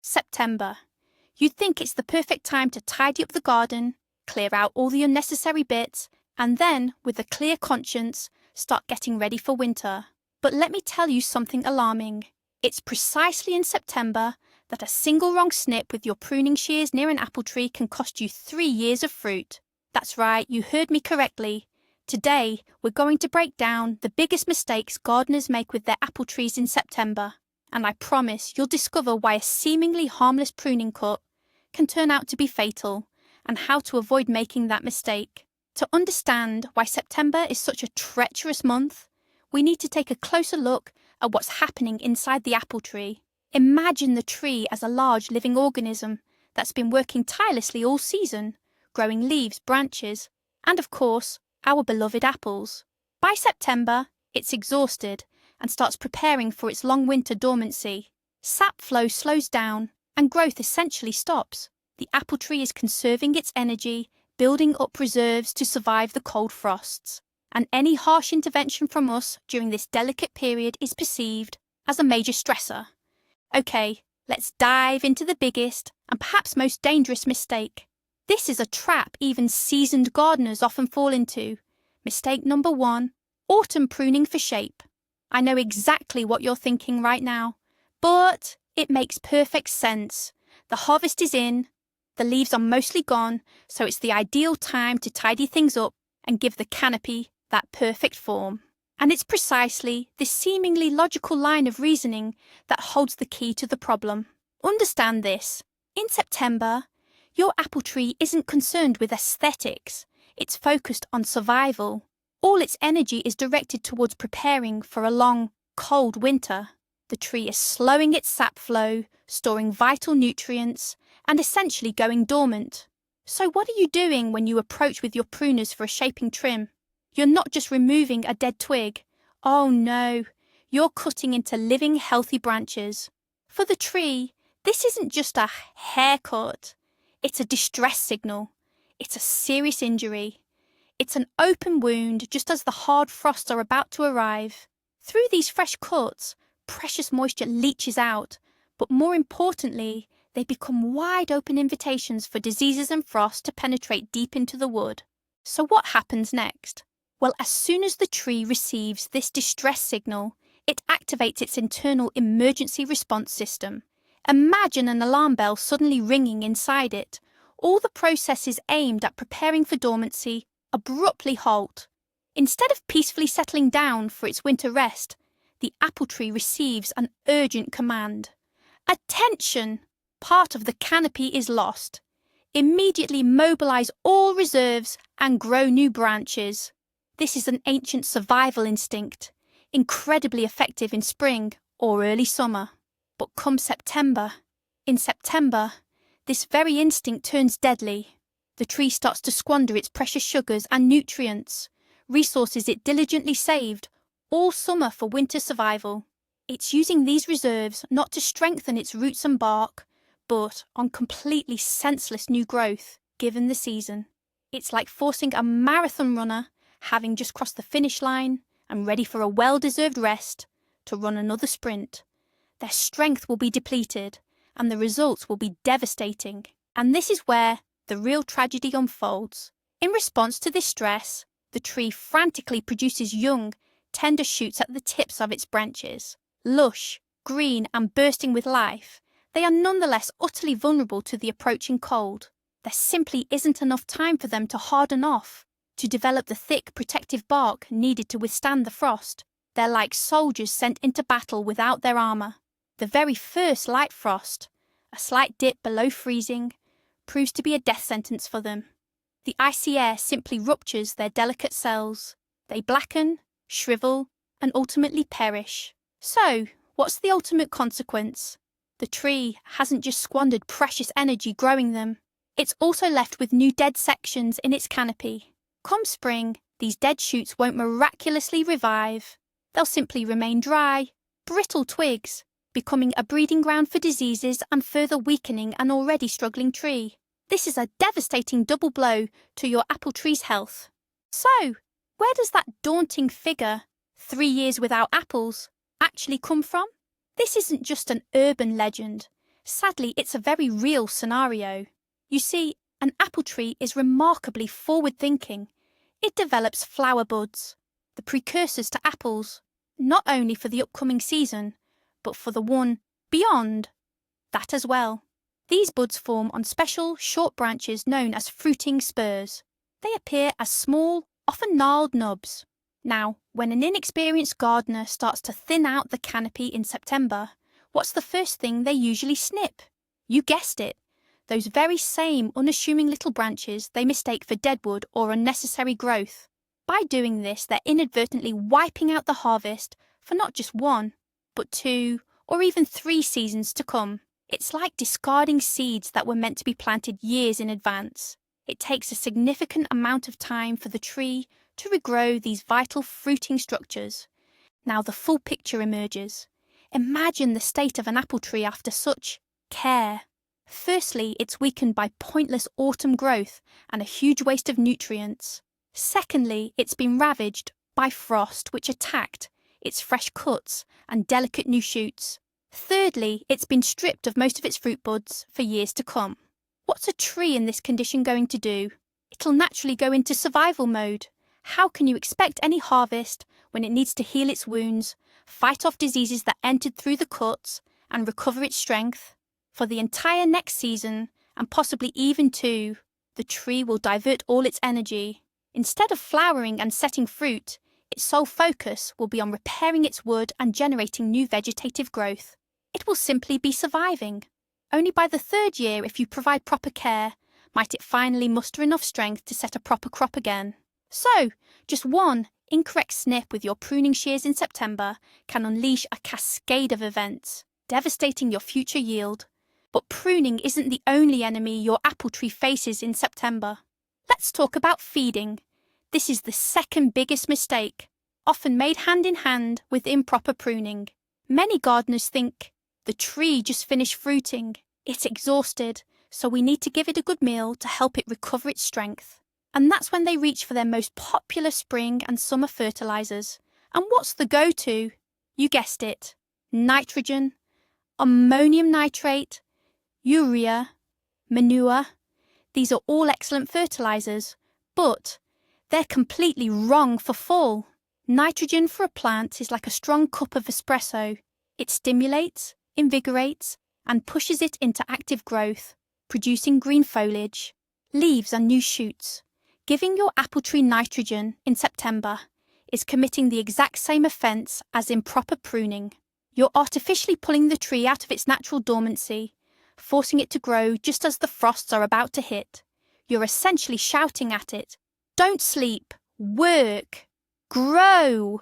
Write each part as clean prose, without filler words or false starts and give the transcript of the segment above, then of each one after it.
September. You'd think it's the perfect time to tidy up the garden, clear out all the unnecessary bits, and then, with a clear conscience, start getting ready for winter. But let me tell you something alarming. It's precisely in September that a single wrong snip with your pruning shears near an apple tree can cost you 3 years of fruit. That's right, you heard me correctly. Today, we're going to break down the biggest mistakes gardeners make with their apple trees in September. And I promise you'll discover why a seemingly harmless pruning cut can turn out to be fatal, and how to avoid making that mistake. To understand why September is such a treacherous month, we need to take a closer look at what's happening inside the apple tree. Imagine the tree as a large living organism that's been working tirelessly all season, growing leaves, branches, and of course, our beloved apples. By September, it's exhausted and starts preparing for its long winter dormancy. Sap flow slows down and growth essentially stops. The apple tree is conserving its energy, building up reserves to survive the cold frosts. And any harsh intervention from us during this delicate period is perceived as a major stressor. Okay, let's dive into the biggest and perhaps most dangerous mistake. This is a trap even seasoned gardeners often fall into. Mistake number 1, autumn pruning for shape. I know exactly what you're thinking right now, but it makes perfect sense. The harvest is in, the leaves are mostly gone, so it's the ideal time to tidy things up and give the canopy that perfect form. And it's precisely this seemingly logical line of reasoning that holds the key to the problem. Understand this. In September, your apple tree isn't concerned with aesthetics. It's focused on survival. All its energy is directed towards preparing for a long, cold winter. The tree is slowing its sap flow, storing vital nutrients, and essentially going dormant. So what are you doing when you approach with your pruners for a shaping trim? You're not just removing a dead twig. Oh no, you're cutting into living, healthy branches. For the tree, this isn't just a haircut. It's a distress signal. It's a serious injury. It's an open wound just as the hard frosts are about to arrive. Through these fresh cuts, precious moisture leaches out, but more importantly, they become wide-open invitations for diseases and frost to penetrate deep into the wood. So what happens next? Well, as soon as the tree receives this distress signal, it activates its internal emergency response system. Imagine an alarm bell suddenly ringing inside it. All the processes aimed at preparing for dormancy abruptly halt. Instead of peacefully settling down for its winter rest, the apple tree receives an urgent command. Attention! Part of the canopy is lost. Immediately mobilize all reserves and grow new branches. This is an ancient survival instinct, incredibly effective in spring or early summer. But come September, this very instinct turns deadly. The tree starts to squander its precious sugars and nutrients, resources it diligently saved all summer for winter survival. It's using these reserves not to strengthen its roots and bark, but on completely senseless new growth, given the season. It's like forcing a marathon runner, having just crossed the finish line and ready for a well-deserved rest, to run another sprint. Their strength will be depleted, and the results will be devastating. And this is where the real tragedy unfolds. In response to this stress, the tree frantically produces young, tender shoots at the tips of its branches. Lush, green, and bursting with life, they are nonetheless utterly vulnerable to the approaching cold. There simply isn't enough time for them to harden off, to develop the thick protective bark needed to withstand the frost. They're like soldiers sent into battle without their armour. The very first light frost, a slight dip below freezing, proves to be a death sentence for them. The icy air simply ruptures their delicate cells. They blacken, shrivel, and ultimately perish. So, what's the ultimate consequence? The tree hasn't just squandered precious energy growing them. It's also left with new dead sections in its canopy. Come spring, these dead shoots won't miraculously revive. They'll simply remain dry, brittle twigs, becoming a breeding ground for diseases and further weakening an already struggling tree. This is a devastating double blow to your apple tree's health. So, where does that daunting figure, 3 years without apples, actually come from? This isn't just an urban legend. Sadly, it's a very real scenario. You see, an apple tree is remarkably forward-thinking. It develops flower buds, the precursors to apples, not only for the upcoming season, but for the one beyond that as well. These buds form on special, short branches known as fruiting spurs. They appear as small, often gnarled nubs. Now, when an inexperienced gardener starts to thin out the canopy in September, what's the first thing they usually snip? You guessed it, those very same unassuming little branches they mistake for deadwood or unnecessary growth. By doing this, they're inadvertently wiping out the harvest for not just one, but 2 or even 3 seasons to come. It's like discarding seeds that were meant to be planted years in advance. It takes a significant amount of time for the tree to regrow these vital fruiting structures. Now the full picture emerges. Imagine the state of an apple tree after such care. Firstly, it's weakened by pointless autumn growth and a huge waste of nutrients. Secondly, it's been ravaged by frost, which attacked its fresh cuts and delicate new shoots. Thirdly, it's been stripped of most of its fruit buds for years to come. What's a tree in this condition going to do? It'll naturally go into survival mode. How can you expect any harvest when it needs to heal its wounds, fight off diseases that entered through the cuts, and recover its strength? For the entire next season, and possibly even 2, the tree will divert all its energy. Instead of flowering and setting fruit, its sole focus will be on repairing its wood and generating new vegetative growth. It will simply be surviving. Only by the 3rd year, if you provide proper care, might it finally muster enough strength to set a proper crop again. So, just one incorrect snip with your pruning shears in September can unleash a cascade of events, devastating your future yield. But pruning isn't the only enemy your apple tree faces in September. Let's talk about feeding. This is the second biggest mistake, often made hand in hand with improper pruning. Many gardeners think, the tree just finished fruiting, it's exhausted, so we need to give it a good meal to help it recover its strength. And that's when they reach for their most popular spring and summer fertilizers. And what's the go-to? You guessed it. Nitrogen, ammonium nitrate, urea, manure. These are all excellent fertilizers, but they're completely wrong for fall. Nitrogen for a plant is like a strong cup of espresso. It stimulates, invigorates, and pushes it into active growth, producing green foliage, leaves and new shoots. Giving your apple tree nitrogen in September is committing the exact same offence as improper pruning. You're artificially pulling the tree out of its natural dormancy, forcing it to grow just as the frosts are about to hit. You're essentially shouting at it, "Don't sleep, work, grow,"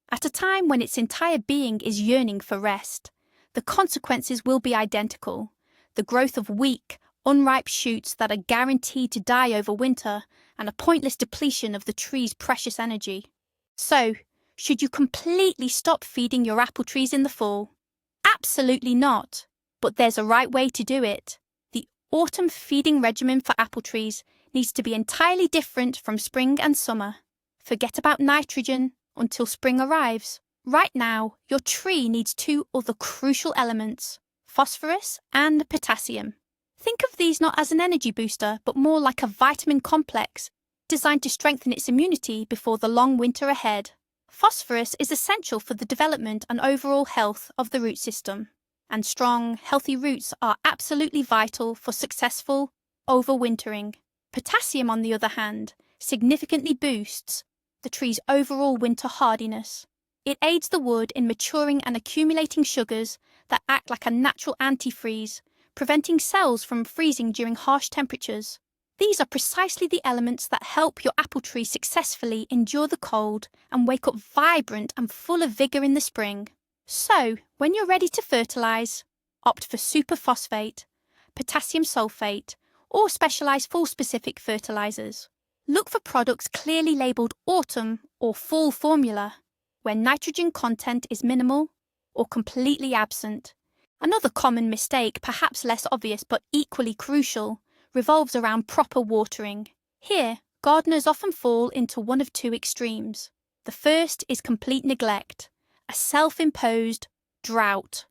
at a time when its entire being is yearning for rest. The consequences will be identical. The growth of weak, unripe shoots that are guaranteed to die over winter, and a pointless depletion of the tree's precious energy. So, should you completely stop feeding your apple trees in the fall? Absolutely not. But there's a right way to do it. The autumn feeding regimen for apple trees needs to be entirely different from spring and summer. Forget about nitrogen until spring arrives. Right now, your tree needs 2 other crucial elements, phosphorus and potassium. Think of these not as an energy booster, but more like a vitamin complex designed to strengthen its immunity before the long winter ahead. Phosphorus is essential for the development and overall health of the root system, and strong, healthy roots are absolutely vital for successful overwintering. Potassium, on the other hand, significantly boosts the tree's overall winter hardiness. It aids the wood in maturing and accumulating sugars that act like a natural antifreeze, preventing cells from freezing during harsh temperatures. These are precisely the elements that help your apple tree successfully endure the cold and wake up vibrant and full of vigour in the spring. So, when you're ready to fertilise, opt for superphosphate, potassium sulfate, or specialised fall-specific fertilisers. Look for products clearly labelled autumn or fall formula, where nitrogen content is minimal or completely absent. Another common mistake, perhaps less obvious but equally crucial, revolves around proper watering. Here, gardeners often fall into one of 2 extremes. The first is complete neglect, a self-imposed drought.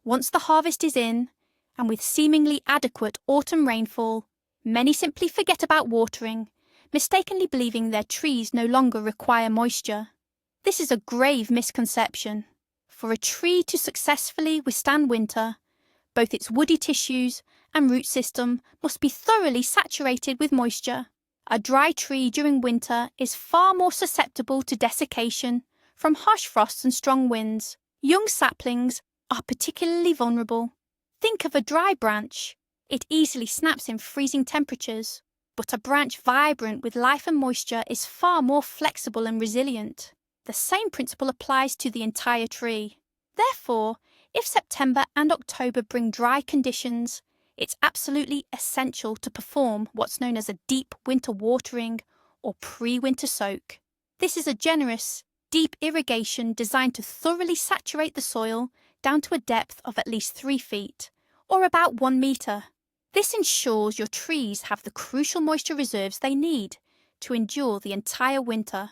Once the harvest is in, and with seemingly adequate autumn rainfall, many simply forget about watering, mistakenly believing their trees no longer require moisture. This is a grave misconception. For a tree to successfully withstand winter, both its woody tissues and root system must be thoroughly saturated with moisture. A dry tree during winter is far more susceptible to desiccation from harsh frosts and strong winds. Young saplings are particularly vulnerable. Think of a dry branch. It easily snaps in freezing temperatures, but a branch vibrant with life and moisture is far more flexible and resilient. The same principle applies to the entire tree. Therefore, if September and October bring dry conditions, it's absolutely essential to perform what's known as a deep winter watering or pre-winter soak. This is a generous, deep irrigation designed to thoroughly saturate the soil down to a depth of at least 3 feet, or about 1 metre. This ensures your trees have the crucial moisture reserves they need to endure the entire winter.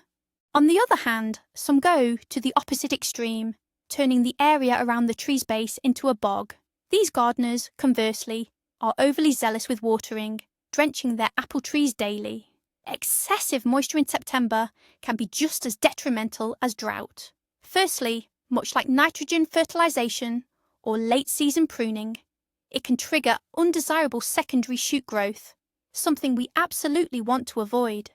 On the other hand, some go to the opposite extreme, turning the area around the tree's base into a bog. These gardeners, conversely, are overly zealous with watering, drenching their apple trees daily. Excessive moisture in September can be just as detrimental as drought. Firstly, much like nitrogen fertilization or late-season pruning, it can trigger undesirable secondary shoot growth, something we absolutely want to avoid.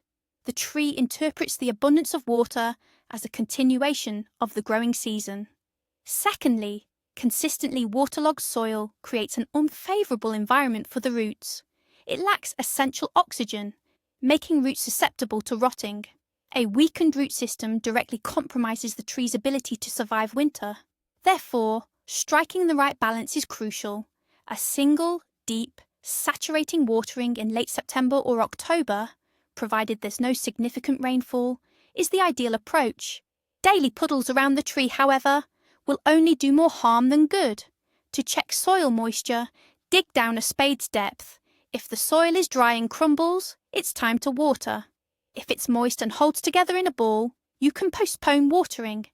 The tree interprets the abundance of water as a continuation of the growing season. Secondly, consistently waterlogged soil creates an unfavourable environment for the roots. It lacks essential oxygen, making roots susceptible to rotting. A weakened root system directly compromises the tree's ability to survive winter. Therefore, striking the right balance is crucial. A single, deep, saturating watering in late September or October, provided there's no significant rainfall, is the ideal approach. Daily puddles around the tree, however, will only do more harm than good. To check soil moisture, dig down a spade's depth. If the soil is dry and crumbles, it's time to water. If it's moist and holds together in a ball, you can postpone watering.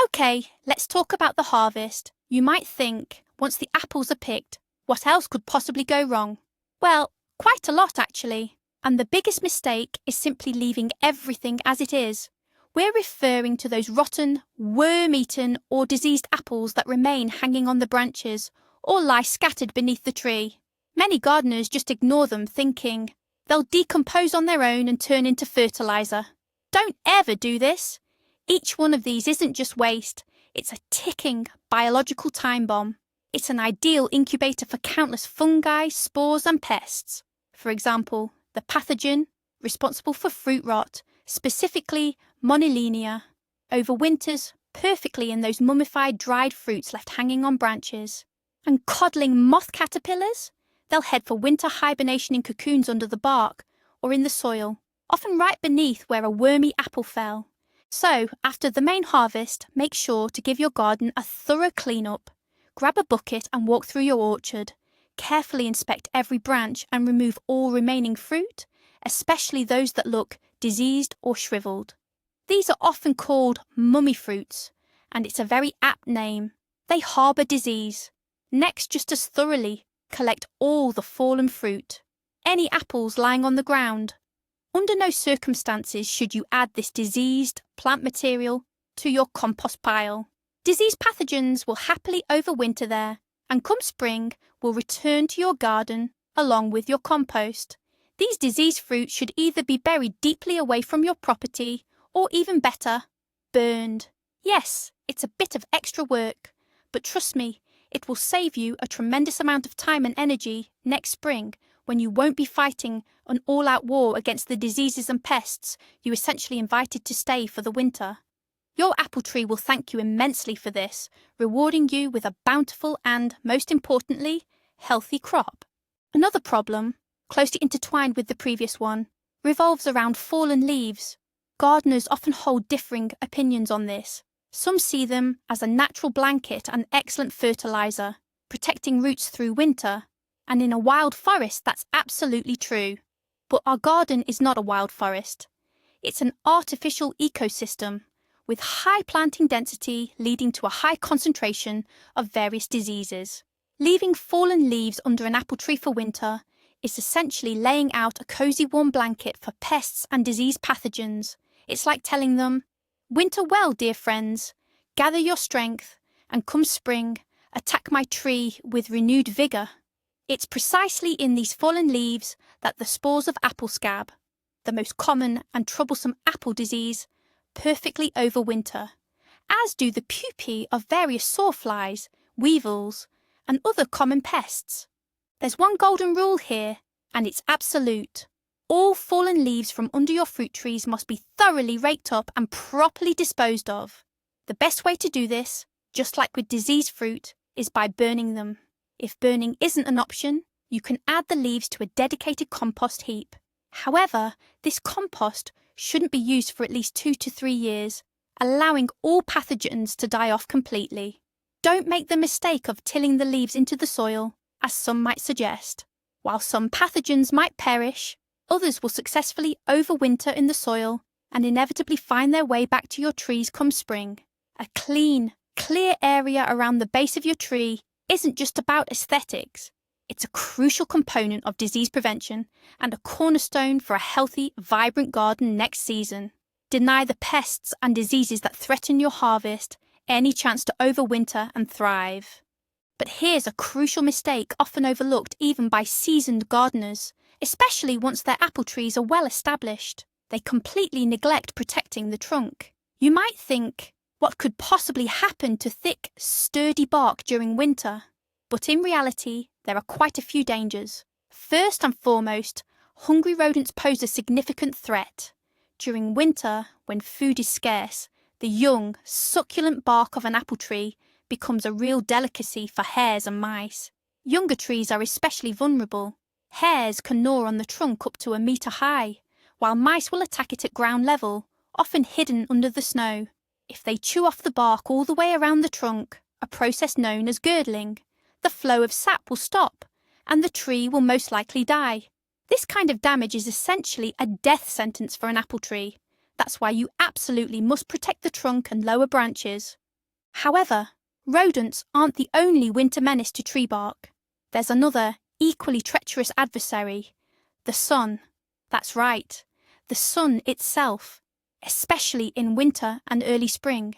Okay, let's talk about the harvest. You might think, once the apples are picked, what else could possibly go wrong? Well, quite a lot actually. And the biggest mistake is simply leaving everything as it is. We're referring to those rotten, worm-eaten or diseased apples that remain hanging on the branches or lie scattered beneath the tree. Many gardeners just ignore them, thinking they'll decompose on their own and turn into fertiliser. Don't ever do this. Each one of these isn't just waste, it's a ticking biological time bomb. It's an ideal incubator for countless fungi, spores and pests. For example, the pathogen responsible for fruit rot, specifically Monilinia, overwinters perfectly in those mummified dried fruits left hanging on branches. And coddling moth caterpillars? They'll head for winter hibernation in cocoons under the bark or in the soil, often right beneath where a wormy apple fell. So, after the main harvest, make sure to give your garden a thorough clean-up. Grab a bucket and walk through your orchard. Carefully inspect every branch and remove all remaining fruit, especially those that look diseased or shriveled. These are often called mummy fruits, and it's a very apt name. They harbour disease. Next, just as thoroughly, collect all the fallen fruit. Any apples lying on the ground. Under no circumstances should you add this diseased plant material to your compost pile. Disease pathogens will happily overwinter there, and come spring will return to your garden along with your compost. These diseased fruits should either be buried deeply away from your property, or even better, burned. Yes, it's a bit of extra work, but trust me, it will save you a tremendous amount of time and energy next spring when you won't be fighting an all-out war against the diseases and pests you essentially invited to stay for the winter. Your apple tree will thank you immensely for this, rewarding you with a bountiful and, most importantly, healthy crop. Another problem, closely intertwined with the previous one, revolves around fallen leaves. Gardeners often hold differing opinions on this. Some see them as a natural blanket and excellent fertiliser, protecting roots through winter, and in a wild forest that's absolutely true. But our garden is not a wild forest. It's an artificial ecosystem, with high planting density leading to a high concentration of various diseases. Leaving fallen leaves under an apple tree for winter is essentially laying out a cozy warm blanket for pests and disease pathogens. It's like telling them, "Winter well, dear friends, gather your strength, and come spring, attack my tree with renewed vigour." It's precisely in these fallen leaves that the spores of apple scab, the most common and troublesome apple disease, perfectly overwinter, as do the pupae of various sawflies, weevils, and other common pests. There's one golden rule here, and it's absolute. All fallen leaves from under your fruit trees must be thoroughly raked up and properly disposed of. The best way to do this, just like with diseased fruit, is by burning them. If burning isn't an option, you can add the leaves to a dedicated compost heap. However, this compost shouldn't be used for at least 2 to 3 years, allowing all pathogens to die off completely. Don't make the mistake of tilling the leaves into the soil, as some might suggest. While some pathogens might perish, others will successfully overwinter in the soil and inevitably find their way back to your trees come spring. A clean, clear area around the base of your tree isn't just about aesthetics. It's a crucial component of disease prevention and a cornerstone for a healthy, vibrant garden next season. Deny the pests and diseases that threaten your harvest any chance to overwinter and thrive. But here's a crucial mistake often overlooked even by seasoned gardeners, especially once their apple trees are well established. They completely neglect protecting the trunk. You might think, what could possibly happen to thick, sturdy bark during winter? But in reality, there are quite a few dangers. First and foremost, hungry rodents pose a significant threat. During winter, when food is scarce, the young, succulent bark of an apple tree becomes a real delicacy for hares and mice. Younger trees are especially vulnerable. Hares can gnaw on the trunk up to 1 metre high, while mice will attack it at ground level, often hidden under the snow. If they chew off the bark all the way around the trunk, a process known as girdling, the flow of sap will stop, and the tree will most likely die. This kind of damage is essentially a death sentence for an apple tree. That's why you absolutely must protect the trunk and lower branches. However, rodents aren't the only winter menace to tree bark. There's another, equally treacherous adversary, the sun. That's right, the sun itself, especially in winter and early spring.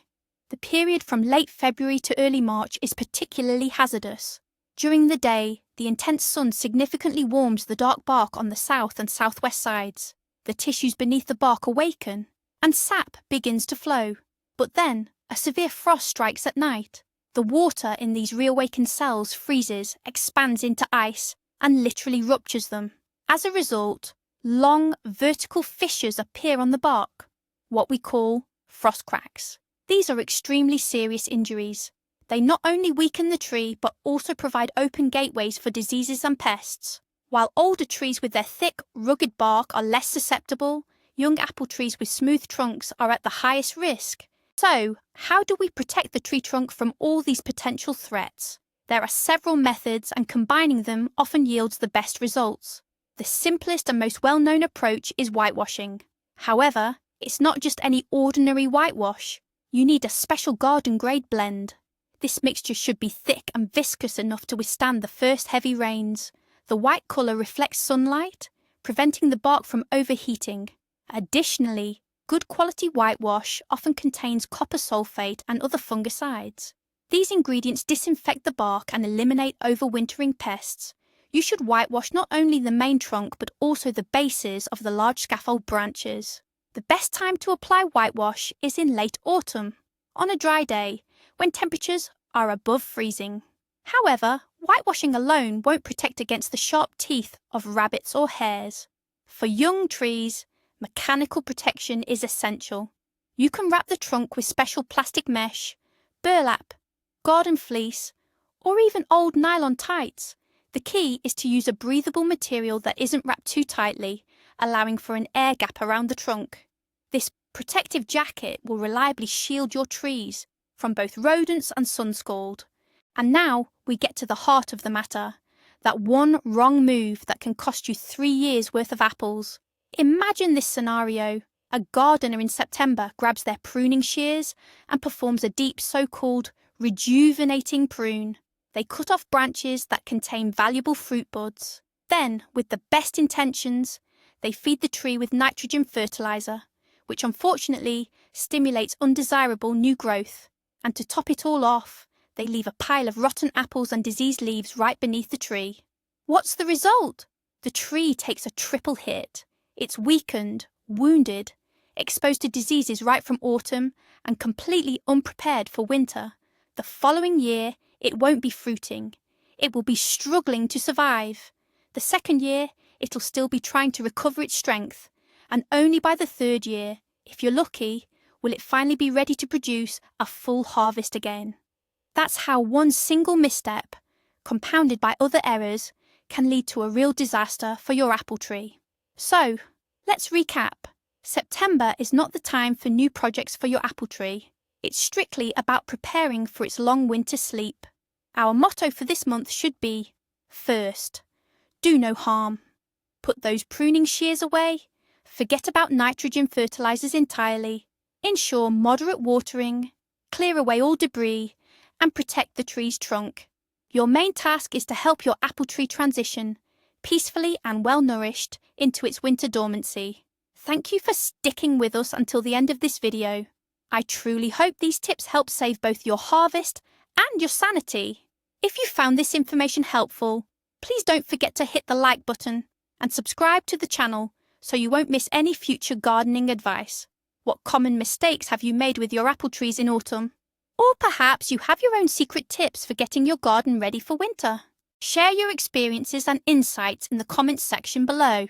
The period from late February to early March is particularly hazardous. During the day, the intense sun significantly warms the dark bark on the south and southwest sides. The tissues beneath the bark awaken, and sap begins to flow. But then, a severe frost strikes at night. The water in these reawakened cells freezes, expands into ice, and literally ruptures them. As a result, long, vertical fissures appear on the bark, what we call frost cracks. These are extremely serious injuries. They not only weaken the tree, but also provide open gateways for diseases and pests. While older trees with their thick, rugged bark are less susceptible, young apple trees with smooth trunks are at the highest risk. So, how do we protect the tree trunk from all these potential threats? There are several methods, and combining them often yields the best results. The simplest and most well-known approach is whitewashing. However, it's not just any ordinary whitewash. You need a special garden-grade blend. This mixture should be thick and viscous enough to withstand the first heavy rains. The white colour reflects sunlight, preventing the bark from overheating. Additionally, good quality whitewash often contains copper sulfate and other fungicides. These ingredients disinfect the bark and eliminate overwintering pests. You should whitewash not only the main trunk but also the bases of the large scaffold branches. The best time to apply whitewash is in late autumn, on a dry day, when temperatures are above freezing. However, whitewashing alone won't protect against the sharp teeth of rabbits or hares. For young trees, mechanical protection is essential. You can wrap the trunk with special plastic mesh, burlap, garden fleece, or even old nylon tights. The key is to use a breathable material that isn't wrapped too tightly, allowing for an air gap around the trunk. This protective jacket will reliably shield your trees from both rodents and sun scald. And now we get to the heart of the matter, that one wrong move that can cost you 3 years' worth of apples. Imagine this scenario. A gardener in September grabs their pruning shears and performs a deep so-called rejuvenating prune. They cut off branches that contain valuable fruit buds. Then, with the best intentions, they feed the tree with nitrogen fertilizer, which unfortunately stimulates undesirable new growth. And to top it all off, they leave a pile of rotten apples and diseased leaves right beneath the tree. What's the result? The tree takes a triple hit. It's weakened, wounded, exposed to diseases right from autumn, and completely unprepared for winter. The following year, it won't be fruiting. It will be struggling to survive. The second year, it'll still be trying to recover its strength. And only by the third year, if you're lucky, will it finally be ready to produce a full harvest again. That's how one single misstep, compounded by other errors, can lead to a real disaster for your apple tree. So, let's recap. September is not the time for new projects for your apple tree. It's strictly about preparing for its long winter sleep. Our motto for this month should be, first, do no harm. Put those pruning shears away. Forget about nitrogen fertilizers entirely. Ensure moderate watering. Clear away all debris and protect the tree's trunk. Your main task is to help your apple tree transition, peacefully and well-nourished, into its winter dormancy. Thank you for sticking with us until the end of this video. I truly hope these tips help save both your harvest and your sanity. If you found this information helpful, please don't forget to hit the like button and subscribe to the channel so you won't miss any future gardening advice. What common mistakes have you made with your apple trees in autumn? Or perhaps you have your own secret tips for getting your garden ready for winter. Share your experiences and insights in the comments section below.